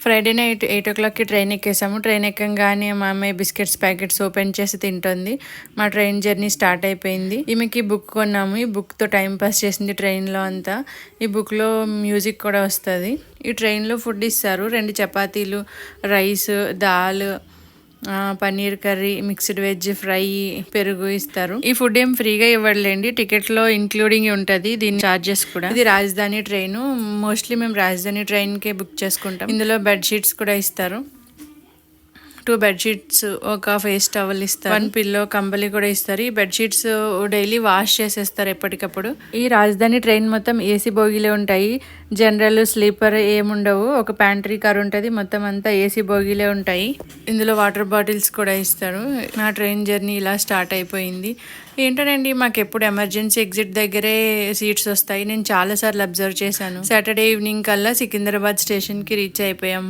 Friday night 8 train ఎక్కేసాము. Train ఎక్కంగానే మా అమ్మాయి బిస్కెట్స్ ప్యాకెట్స్ ఓపెన్ చేసి తింటుంది. మా ట్రైన్ జర్నీ స్టార్ట్ అయిపోయింది. ఈమెకి బుక్ కొన్నాము. ఈ బుక్తో టైం పాస్ చేసింది ట్రైన్లో అంతా. ఈ బుక్లో మ్యూజిక్ కూడా వస్తుంది. ఈ ట్రైన్లో ఫుడ్ ఇస్తారు. 2 చపాతీలు, rice, dal, paneer curry, mixed veg fry, పెరుగు ఇస్తారు. ఈ ఫుడ్ ఏం ఫ్రీగా ఇవ్వట్లేండి, టికెట్ లో ఇంక్లూడింగ్ ఉంటది. దీని చార్జెస్ కూడా. ఇది రాజధాని ట్రైన్. మోస్ట్లీ మేము రాజధాని ట్రైన్ కే బుక్ చేసుకుంటాం. ఇందులో బెడ్ షీట్స్ కూడా ఇస్తారు. 2 బెడ్షీట్స్, ఒక ఫేస్ టవల్ ఇస్తారు. 1 పిల్లో, కంబలి కూడా ఇస్తారు. ఈ బెడ్షీట్స్ డైలీ వాష్ చేసేస్తారు ఎప్పటికప్పుడు. ఈ రాజధాని ట్రైన్ మొత్తం ఏసీ బోగీలే ఉంటాయి. జనరల్, స్లీపర్ ఏముండవు. ఒక ప్యాంట్రీ కార్ ఉంటుంది. మొత్తం అంతా ఏసీ బోగీలే ఉంటాయి. ఇందులో వాటర్ బాటిల్స్ కూడా ఇస్తారు. నా ట్రైన్ జర్నీ ఇలా స్టార్ట్ అయిపోయింది. ఏంటోనండి, మాకు ఎప్పుడు ఎమర్జెన్సీ ఎగ్జిట్ దగ్గరే సీట్స్ వస్తాయి. నేను చాలాసార్లు అబ్జర్వ్ చేశాను. సాటర్డే ఈవినింగ్ కల్లా సికింద్రాబాద్ స్టేషన్కి రీచ్ అయిపోయాం.